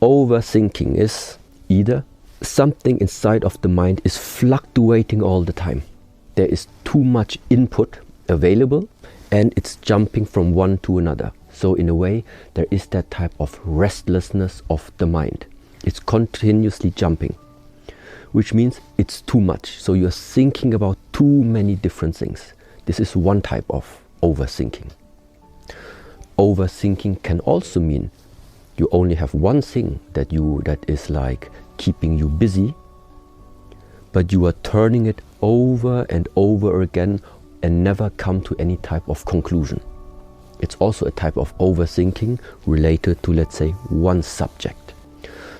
Overthinking is either something inside of the mind is fluctuating all the time. There is too much input available and it's jumping from one to another. So in a way, there is that type of restlessness of the mind. It's continuously jumping, which means it's too much. So you're thinking about too many different things. This is one type of overthinking. Overthinking can also mean you only have one thing that is like keeping you busy, but you are turning it over and over again and never come to any type of conclusion. It's also a type of overthinking related to, let's say, one subject.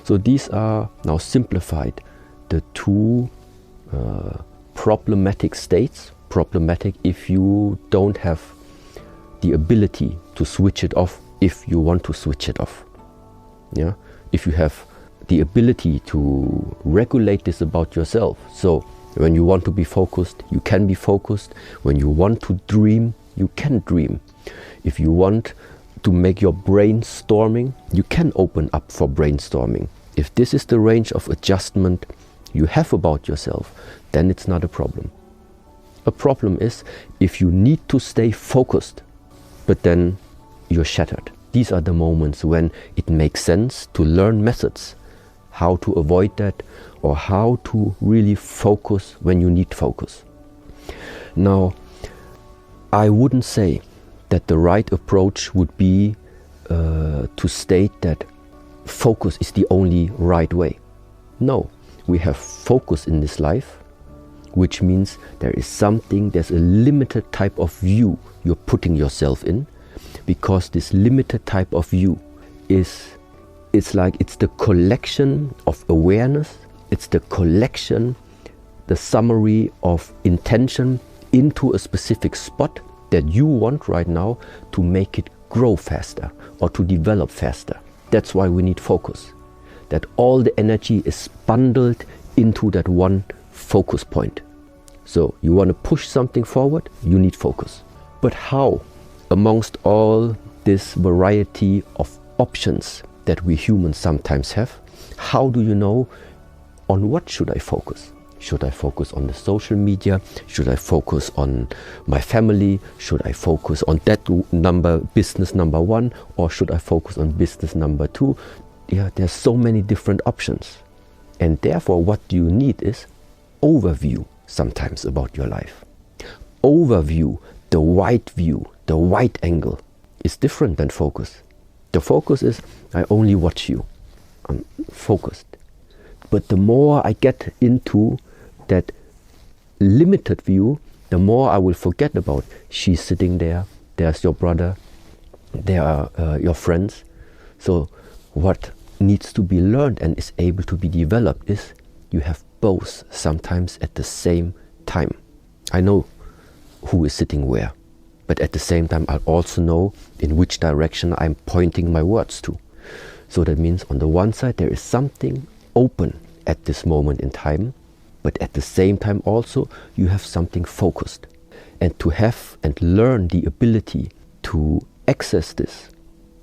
So these are now simplified, the two problematic states. Problematic if you don't have the ability to switch it off if you want to switch it off. Yeah? If you have the ability to regulate this about yourself. So when you want to be focused, you can be focused. When you want to dream, you can dream. If you want to make your brainstorming, you can open up for brainstorming. If this is the range of adjustment you have about yourself, then it's not a problem. A problem is if you need to stay focused, but then you're shattered. These are the moments when it makes sense to learn methods, how to avoid that, or how to really focus when you need focus. Now, I wouldn't say that the right approach would be to state that focus is the only right way. No, we have focus in this life, which means there's a limited type of view you're putting yourself in, because this limited type of view it's the collection of awareness, it's the collection, the summary of intention into a specific spot that you want right now to make it grow faster or to develop faster. That's why we need focus. That all the energy is bundled into that one focus point. So you want to push something forward, you need focus. But how, amongst all this variety of options that we humans sometimes have, how do you know on what should I focus? Should I focus on the social media? Should I focus on my family? Should I focus on that business number one? Or should I focus on business number two? Yeah, there's so many different options. And therefore, what you need is overview sometimes about your life. Overview, the wide view, the wide angle is different than focus. The focus is, I only watch you. I'm focused. But the more I get into that limited view, the more I will forget about she's sitting there, there's your brother, there are your friends. So what needs to be learned and is able to be developed is you have both sometimes at the same time. I know who is sitting where, but at the same time I also know in which direction I'm pointing my words to. So that means on the one side there is something open at this moment in time, but at the same time also you have something focused. And to have and learn the ability to access this,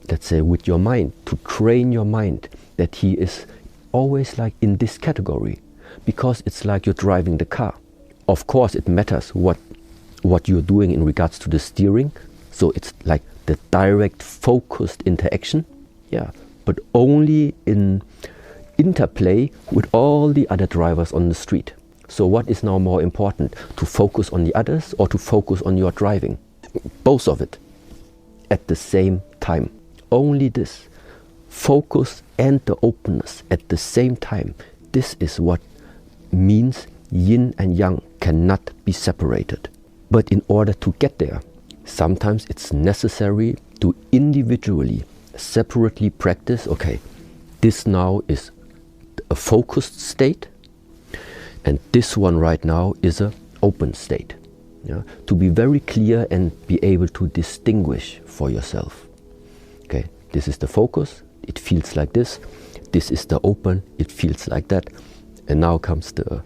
let's say with your mind, to train your mind that he is always like in this category, because it's like you're driving the car. Of course it matters what you're doing in regards to the steering, so it's like the direct focused interaction, yeah, but only in interplay with all the other drivers on the street. So what is now more important, to focus on the others or to focus on your driving? Both of it at the same time. Only this focus and the openness at the same time, this is what means yin and yang cannot be separated. But in order to get there, sometimes it's necessary to individually, separately practice, okay, this now is a focused state, and this one right now is an open state. Yeah? To be very clear and be able to distinguish for yourself. Okay, this is the focus, it feels like this. This is the open, it feels like that. And now comes the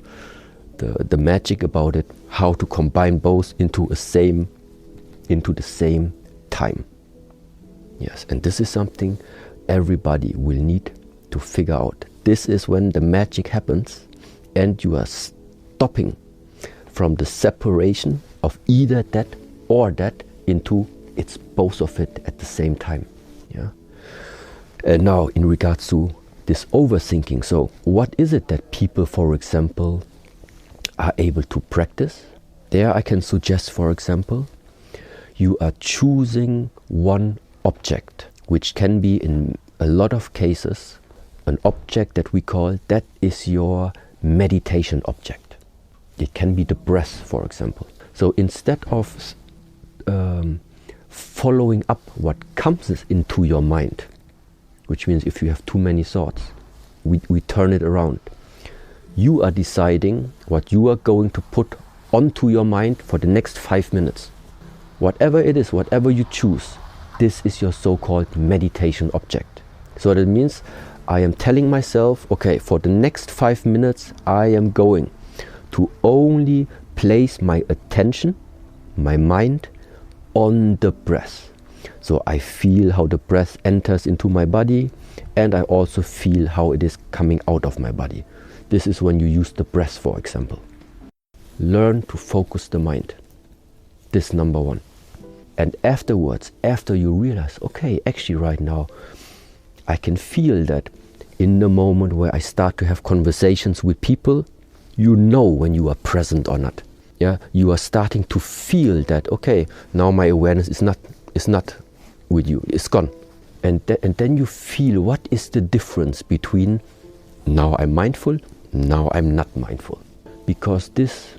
magic about it, how to combine both into the same time. Yes, and this is something everybody will need to figure out. This is when the magic happens and you are stopping from the separation of either that or that into it's both of it at the same time. Yeah. And now in regards to this overthinking, so what is it that people, for example, are able to practice? There I can suggest, for example, you are choosing one object, which can be in a lot of cases an object that we call that is your meditation object. It can be the breath, for example. So instead of following up what comes into your mind, which means if you have too many thoughts, we turn it around. You are deciding what you are going to put onto your mind for the next 5 minutes. Whatever it is, whatever you choose, this is your so-called meditation object. So that means I am telling myself, okay, for the next 5 minutes, I am going to only place my attention, my mind, on the breath. So I feel how the breath enters into my body, and I also feel how it is coming out of my body. This is when you use the breath, for example. Learn to focus the mind. This number one. And afterwards, after you realize, okay, actually right now, I can feel that in the moment where I start to have conversations with people, you know when you are present or not. Yeah, you are starting to feel that, okay, now my awareness is not with you, it's gone. And then you feel what is the difference between now I'm mindful, now I'm not mindful. Because this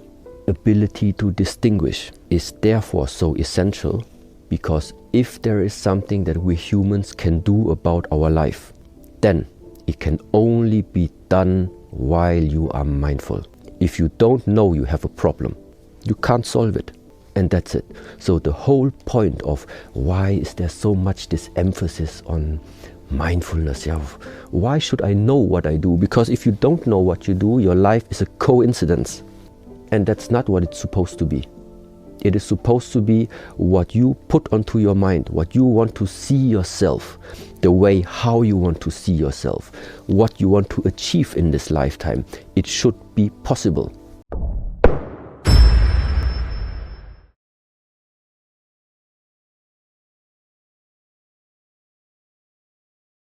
ability to distinguish is therefore so essential, because if there is something that we humans can do about our life, then it can only be done while you are mindful. If you don't know you have a problem, you can't solve it. And that's it. So the whole point of why is there so much this emphasis on mindfulness? Yeah, why should I know what I do? Because if you don't know what you do, your life is a coincidence. And that's not what it's supposed to be. It is supposed to be what you put onto your mind, what you want to see yourself, the way how you want to see yourself, what you want to achieve in this lifetime. It should be possible.